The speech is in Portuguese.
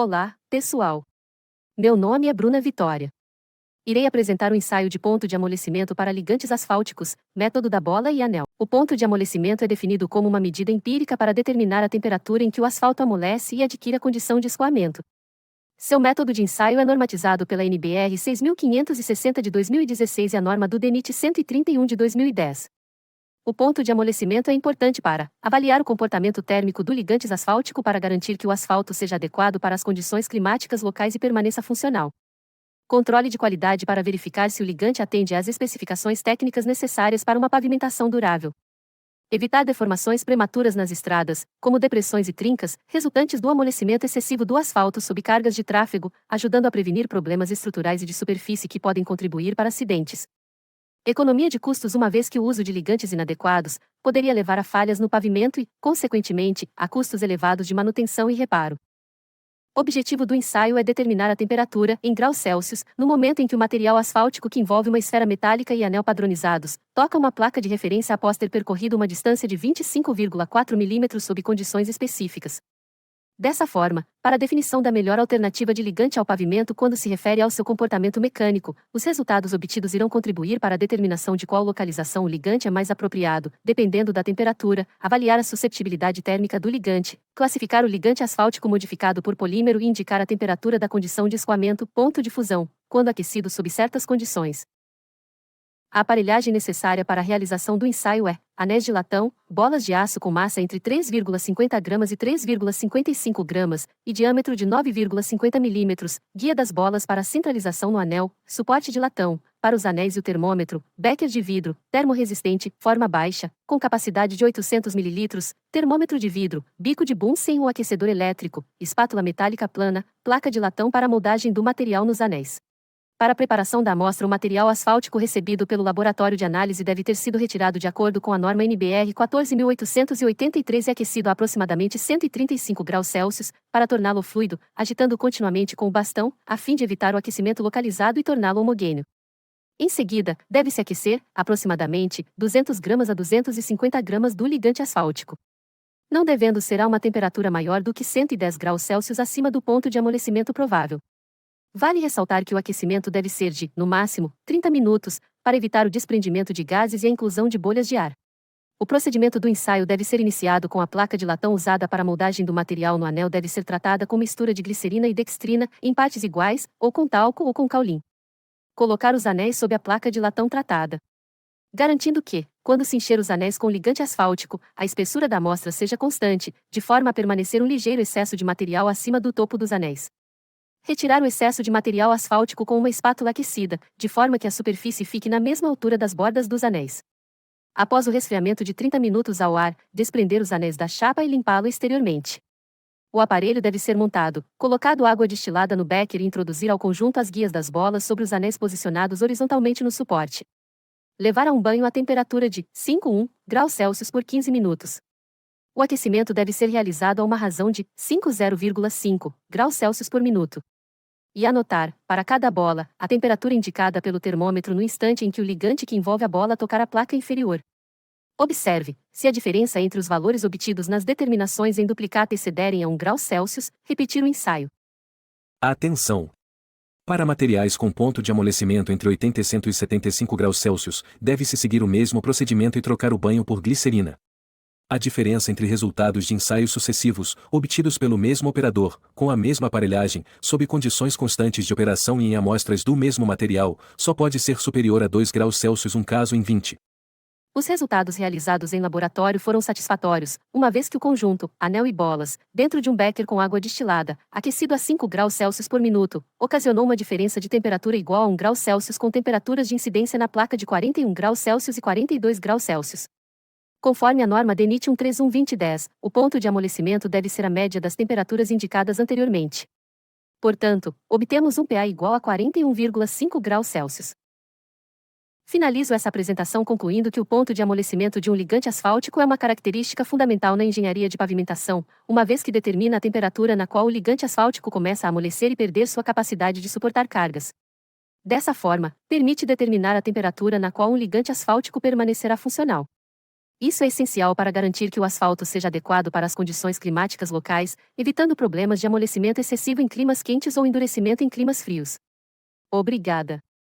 Olá, pessoal. Meu nome é Bruna Vitória. Irei apresentar o ensaio de ponto de amolecimento para ligantes asfálticos, método da bola e anel. O ponto de amolecimento é definido como uma medida empírica para determinar a temperatura em que o asfalto amolece e adquire a condição de escoamento. Seu método de ensaio é normatizado pela NBR 6560 de 2016 e a norma do DENIT 131 de 2010. O ponto de amolecimento é importante para avaliar o comportamento térmico do ligante asfáltico para garantir que o asfalto seja adequado para as condições climáticas locais e permaneça funcional. Controle de qualidade para verificar se o ligante atende às especificações técnicas necessárias para uma pavimentação durável. Evitar deformações prematuras nas estradas, como depressões e trincas, resultantes do amolecimento excessivo do asfalto sob cargas de tráfego, ajudando a prevenir problemas estruturais e de superfície que podem contribuir para acidentes. Economia de custos, uma vez que o uso de ligantes inadequados poderia levar a falhas no pavimento e, consequentemente, a custos elevados de manutenção e reparo. O objetivo do ensaio é determinar a temperatura, em graus Celsius, no momento em que o material asfáltico que envolve uma esfera metálica e anel padronizados toca uma placa de referência após ter percorrido uma distância de 25,4 mm sob condições específicas. Dessa forma, para a definição da melhor alternativa de ligante ao pavimento quando se refere ao seu comportamento mecânico, os resultados obtidos irão contribuir para a determinação de qual localização o ligante é mais apropriado, dependendo da temperatura, avaliar a susceptibilidade térmica do ligante, classificar o ligante asfáltico modificado por polímero e indicar a temperatura da condição de escoamento, ponto de fusão, quando aquecido sob certas condições. A aparelhagem necessária para a realização do ensaio é anéis de latão, bolas de aço com massa entre 3,50 gramas e 3,55 gramas, e diâmetro de 9,50 mm, guia das bolas para centralização no anel, suporte de latão, para os anéis e o termômetro, becker de vidro, termorresistente, forma baixa, com capacidade de 800 ml, termômetro de vidro, bico de Bunsen ou aquecedor elétrico, espátula metálica plana, placa de latão para a moldagem do material nos anéis. Para a preparação da amostra, o material asfáltico recebido pelo laboratório de análise deve ter sido retirado de acordo com a norma NBR 14.883 e aquecido a aproximadamente 135 graus Celsius, para torná-lo fluido, agitando continuamente com o bastão, a fim de evitar o aquecimento localizado e torná-lo homogêneo. Em seguida, deve-se aquecer, aproximadamente, 200 gramas a 250 gramas do ligante asfáltico. Não devendo ser a uma temperatura maior do que 110 graus Celsius acima do ponto de amolecimento provável. Vale ressaltar que o aquecimento deve ser de, no máximo, 30 minutos, para evitar o desprendimento de gases e a inclusão de bolhas de ar. O procedimento do ensaio deve ser iniciado com a placa de latão usada para a moldagem do material no anel deve ser tratada com mistura de glicerina e dextrina, em partes iguais, ou com talco ou com caulim. Colocar os anéis sob a placa de latão tratada. Garantindo que, quando se encher os anéis com ligante asfáltico, a espessura da amostra seja constante, de forma a permanecer um ligeiro excesso de material acima do topo dos anéis. Retirar o excesso de material asfáltico com uma espátula aquecida, de forma que a superfície fique na mesma altura das bordas dos anéis. Após o resfriamento de 30 minutos ao ar, desprender os anéis da chapa e limpá-lo exteriormente. O aparelho deve ser montado, colocado água destilada no becker e introduzir ao conjunto as guias das bolas sobre os anéis posicionados horizontalmente no suporte. Levar a um banho a temperatura de 5,1 graus Celsius por 15 minutos. O aquecimento deve ser realizado a uma razão de 50,5 graus Celsius por minuto. E anotar, para cada bola, a temperatura indicada pelo termômetro no instante em que o ligante que envolve a bola tocar a placa inferior. Observe, se a diferença entre os valores obtidos nas determinações em duplicata excederem a 1 grau Celsius, repetir o ensaio. Atenção! Para materiais com ponto de amolecimento entre 80 e 175 graus Celsius, deve-se seguir o mesmo procedimento e trocar o banho por glicerina. A diferença entre resultados de ensaios sucessivos, obtidos pelo mesmo operador, com a mesma aparelhagem, sob condições constantes de operação e em amostras do mesmo material, só pode ser superior a 2 graus Celsius um caso em 20. Os resultados realizados em laboratório foram satisfatórios, uma vez que o conjunto, anel e bolas, dentro de um becker com água destilada, aquecido a 5 graus Celsius por minuto, ocasionou uma diferença de temperatura igual a 1 grau Celsius com temperaturas de incidência na placa de 41 graus Celsius e 42 graus Celsius. Conforme a norma DENIT 131-2010, o ponto de amolecimento deve ser a média das temperaturas indicadas anteriormente. Portanto, obtemos um PA igual a 41,5 graus Celsius. Finalizo essa apresentação concluindo que o ponto de amolecimento de um ligante asfáltico é uma característica fundamental na engenharia de pavimentação, uma vez que determina a temperatura na qual o ligante asfáltico começa a amolecer e perder sua capacidade de suportar cargas. Dessa forma, permite determinar a temperatura na qual um ligante asfáltico permanecerá funcional. Isso é essencial para garantir que o asfalto seja adequado para as condições climáticas locais, evitando problemas de amolecimento excessivo em climas quentes ou endurecimento em climas frios. Obrigada.